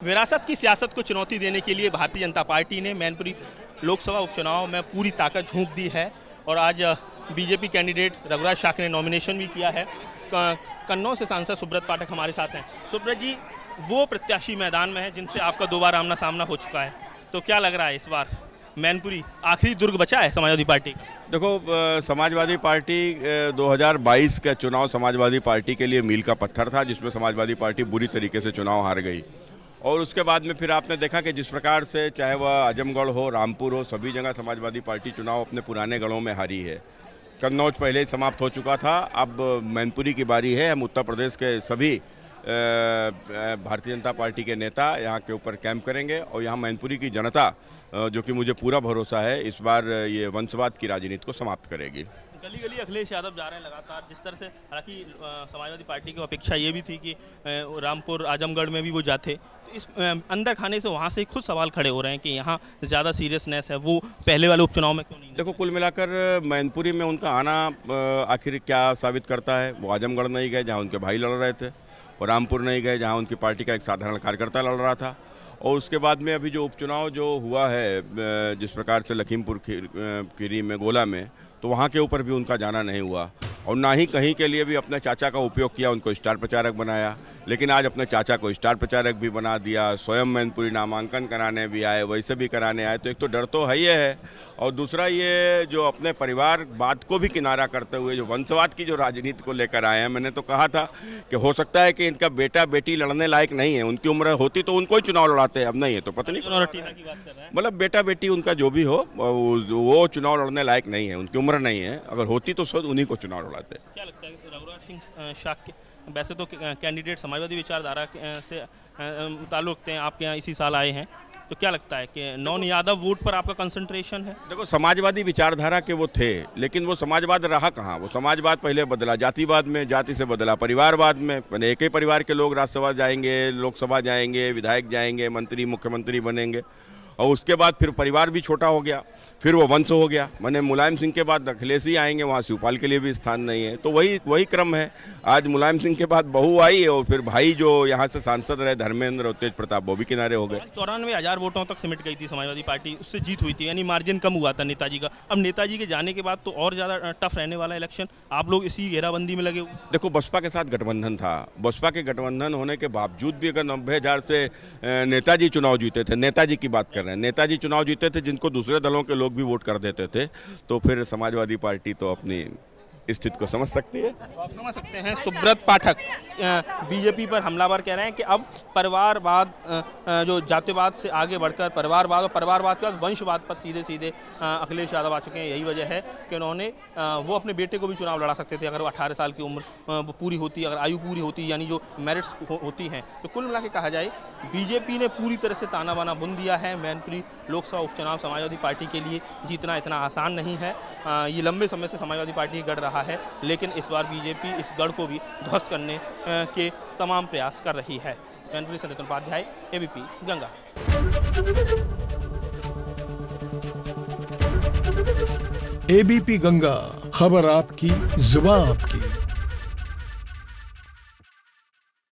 विरासत की सियासत को चुनौती देने के लिए भारतीय जनता पार्टी ने मैनपुरी लोकसभा उपचुनाव में पूरी ताकत झोंक दी है और आज बीजेपी कैंडिडेट रघुराज शाक्य ने नॉमिनेशन भी किया है। कन्नौज से सांसद सुब्रत पाठक हमारे साथ हैं। सुब्रत जी, वो प्रत्याशी मैदान में है जिनसे आपका दो बार आमना सामना हो चुका है, तो क्या लग रहा है इस बार मैनपुरी आखिरी दुर्ग बचा है समाजवादी पार्टी का? देखो, समाजवादी पार्टी 2022 का चुनाव समाजवादी पार्टी के लिए मील का पत्थर था, जिसमें समाजवादी पार्टी बुरी तरीके से चुनाव हार गई। और उसके बाद में फिर आपने देखा कि जिस प्रकार से चाहे वह आजमगढ़ हो, रामपुर हो, सभी जगह समाजवादी पार्टी चुनाव अपने पुराने गढ़ों में हारी है। कन्नौज पहले ही समाप्त हो चुका था, अब मैनपुरी की बारी है। हम उत्तर प्रदेश के सभी भारतीय जनता पार्टी के नेता यहाँ के ऊपर कैंप करेंगे और यहाँ मैनपुरी की जनता, जो कि मुझे पूरा भरोसा है, इस बार ये वंशवाद की राजनीति को समाप्त करेगी। गली गली अखिलेश यादव जा रहे हैं लगातार, जिस तरह से हालांकि समाजवादी पार्टी की अपेक्षा ये भी थी कि रामपुर आजमगढ़ में भी वो जाते, तो इस अंदर खाने से वहाँ से खुद सवाल खड़े हो रहे हैं कि यहाँ ज़्यादा सीरियसनेस है, वो पहले वाले उपचुनाव में क्यों नहीं? देखो, कुल मिलाकर मैनपुरी में उनका आना आखिर क्या साबित करता है। वो आजमगढ़ नहीं गए जहाँ उनके भाई लड़ रहे थे, और रामपुर नहीं गए जहाँ उनकी पार्टी का एक साधारण कार्यकर्ता लड़ रहा था। और उसके बाद में अभी जो उपचुनाव जो हुआ है, जिस प्रकार से लखीमपुर खीरी में, गोला में, तो वहाँ के ऊपर भी उनका जाना नहीं हुआ और ना ही कहीं के लिए भी अपने चाचा का उपयोग किया, उनको स्टार प्रचारक बनाया। लेकिन आज अपने चाचा को स्टार प्रचारक भी बना दिया, स्वयं मैनपुरी नामांकन कराने भी आए, वैसे भी कराने आए। तो एक तो डर तो है ही है, और दूसरा ये जो अपने परिवारवाद को भी किनारा करते हुए जो वंशवाद की जो राजनीति को लेकर आए हैं। मैंने तो कहा था कि हो सकता है कि इनका बेटा बेटी लड़ने लायक नहीं है, उनकी उम्र होती तो उनको ही चुनाव लड़ाते हैं, अब नहीं है तो पता नहीं। मतलब बेटा बेटी उनका जो भी हो, वो चुनाव लड़ने लायक नहीं है, उनकी उम्र नहीं है। अगर होती तो सब उन्हीं को चुनाव लड़ाते हैं। क्या लगता है कि रघुराज सिंह शाक्य वैसे तो कैंडिडेट समाजवादी विचारधारा से ताल्लुक रखते हैं, आपके यहाँ इसी साल आए हैं, तो क्या लगता है कि नॉन यादव वोट पर आपका कंसंट्रेशन है? देखो, समाजवादी विचारधारा के वो थे, लेकिन वो समाजवाद रहा कहाँ। वो समाजवाद पहले बदला जातिवाद में, जाति से बदला परिवारवाद में। एक ही परिवार के लोग राज्यसभा जाएंगे, लोकसभा जाएंगे, विधायक जाएंगे, मंत्री मुख्यमंत्री बनेंगे, और उसके बाद फिर परिवार भी छोटा हो गया, फिर वो वंश हो गया। मैंने मुलायम सिंह के बाद अखिलेश ही आएंगे, वहाँ शिवपाल के लिए भी स्थान नहीं है। तो वही क्रम है। आज मुलायम सिंह के बाद बहू आई और फिर भाई जो यहाँ से सांसद रहे धर्मेंद्र और तेज प्रताप, वो भी किनारे हो गए। 94,000 वोटों तक सिमट गई थी समाजवादी पार्टी, उससे जीत हुई थी, यानी मार्जिन कम हुआ था नेताजी का। अब नेताजी के जाने के बाद तो और ज़्यादा टफ रहने वाला इलेक्शन, आप लोग इसी घेराबंदी में लगे हुए। देखो, बसपा के साथ गठबंधन था। बसपा के गठबंधन होने के बावजूद भी अगर 90,000 से नेताजी चुनाव जीते थे, नेताजी की बात कर रहे हैं, नेताजी चुनाव जीते थे जिनको दूसरे दलों के लोग भी वोट कर देते थे, तो फिर समाजवादी पार्टी तो अपनी स्थिति को समझ सकती है। आप समझ सकते हैं सुब्रत पाठक बीजेपी पर हमलावर कह रहे हैं कि अब परिवारवाद, जो जातिवाद से आगे बढ़कर परिवारवाद और परिवारवाद के बाद वंशवाद पर सीधे सीधे अखिलेश यादव आ चुके हैं। यही वजह है कि उन्होंने वो अपने बेटे को भी चुनाव लड़ा सकते थे अगर वो 18 साल की उम्र पूरी होती, अगर आयु पूरी होती, यानी जो मेरिट्स होती हैं। तो कुल मिला के कहा जाए, बीजेपी ने पूरी तरह से ताना बाना बुन दिया है। मैनपुरी लोकसभा उपचुनाव समाजवादी पार्टी के लिए जीतना इतना आसान नहीं है। ये लंबे समय से समाजवादी पार्टी गढ़ रहा है, लेकिन इस बार बीजेपी इस गढ़ को भी ध्वस्त करने के तमाम प्रयास कर रही है। मैनपुरी से नितिन उपाध्याय, एबीपी गंगा। एबीपी गंगा, खबर आपकी, जुबान आपकी।